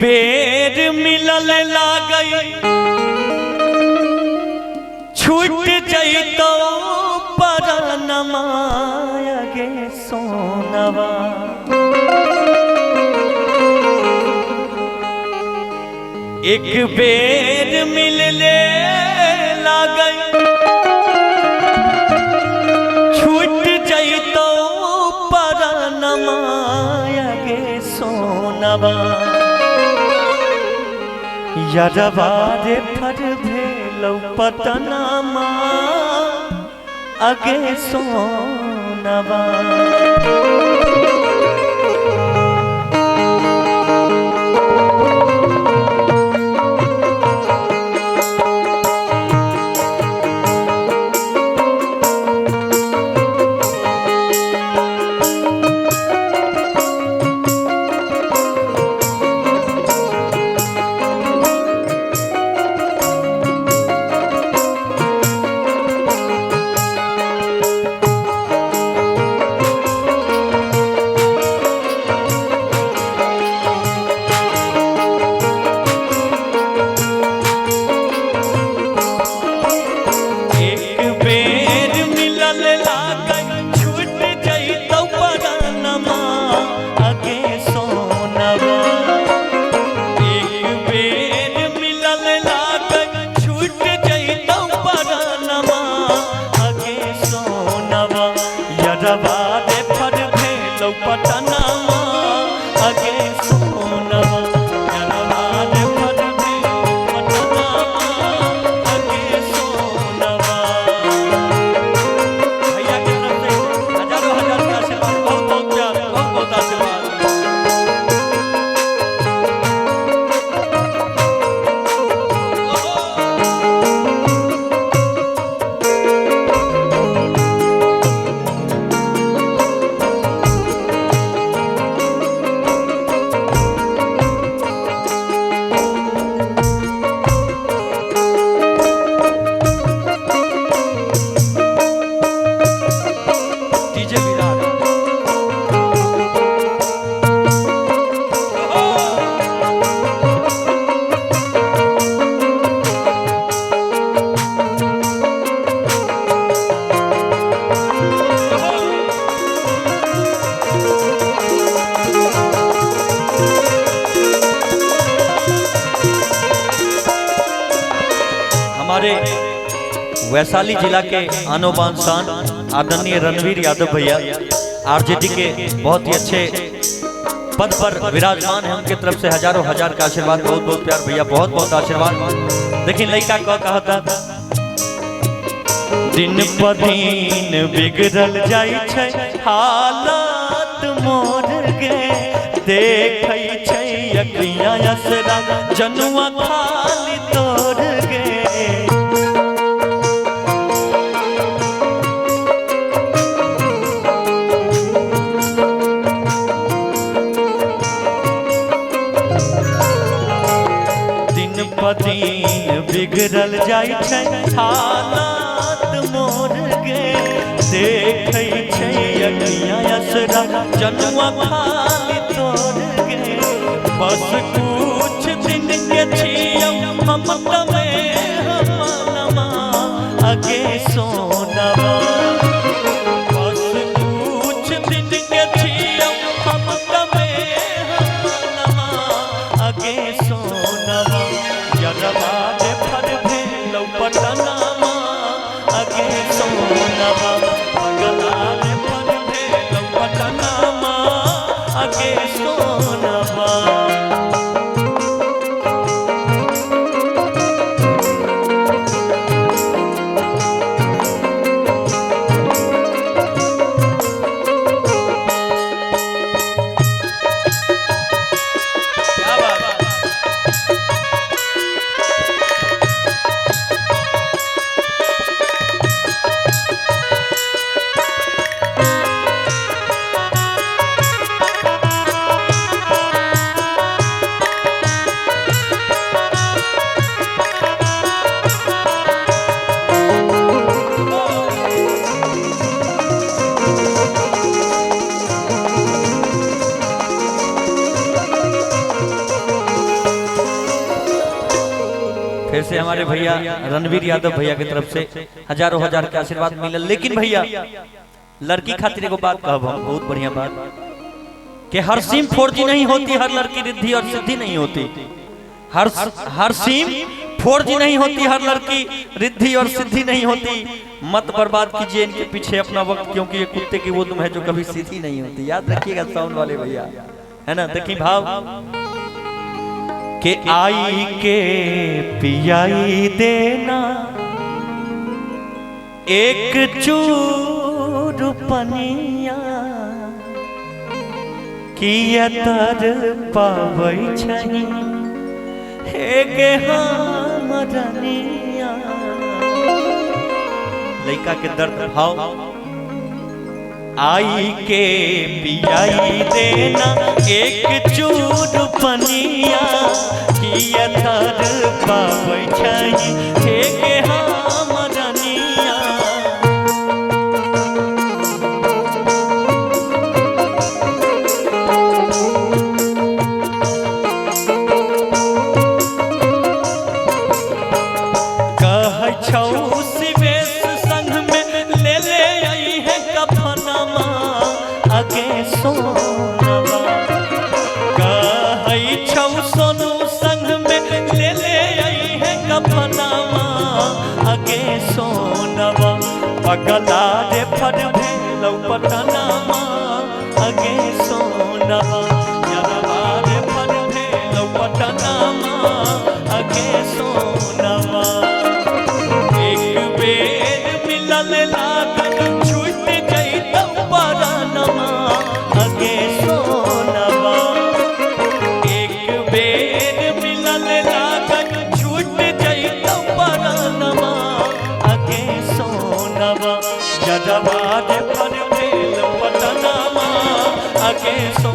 पेड़ मिलल लागई छूट जइतो परनमा गे सोनवा। एक बेर मिलले लागई छूट जइतो परनमा गे सोनवा। यरवा रे फर भेलौ पटनमा अगे सोनवा। हमारे वैशाली जिला के आनो बान शान आदरणीय रणवीर यादव भैया आरजेडी के बहुत ही अच्छे पद पर विराजमान है। उनके तरफ से हजारों हजार का आशीर्वाद, बहुत बहुत प्यार भैया, बहुत बहुत आशीर्वाद। देखिए लड़का को कहता दिन प दिन बिगड़ल जाई छै हालत मोर गे, देखै छै अखियां असरा जनुआ खाली तोर गे। दिन बिगड़ल जाई छै हालत मोर गे, देखै छै अखियां असरा जनुआ खाली तोर गे। बस कुछ दिन के छियौ हम तमे हमनमा अगे सोनवा। बस कुछ दिन के छियौ हम तमे हमनमा अगे सोनवा। यरवा रे फर भेलौ पटनमा अगे सोनवा। पगला रे फर भेलौ पटनमा अगे सोनवा। क्या बात जैसे हमारे भैया रणवीर यादव भैया की तरफ से हजारों हजार के आशीर्वाद मिलल। लेकिन भैया लड़की खातिर एगो बात कहब हम, बहुत बढ़िया बात, कि हर सिम 4G नहीं होती, हर लड़की रिद्धि और सिद्धि नहीं होती। हर सिम 4G नहीं होती, हर लड़की रिद्धि और सिद्धि नहीं होती। मत बर्बाद कीजिए इनके पीछे अपना वक्त, क्योंकि ये कुत्ते की वो दुम है जो कभी सीधी नहीं होती। याद रखिएगा साउंड वाले भैया, है ना। देखिए भाव के आई के पियाई देना एक चूर पनिया किया तर पावै छही हे गे हमरनिया। लइका के दर्द भाव, आई के पियाई देना एक चूर पनिया किया तर पावै छही हे गे हमरनिया। सोनू संग में ले ले आई है कफनामा अगे सोनवा पगला रे फर भेलौ पटनामा अगे सोनवा यारवा रे फर भेलौ पटनामा अगे सोनवा। एक बेर मिलल लागल छूट जइतौ परानमा अगे सोनवा। जजवा दे पर भेल पटनामा अगे सो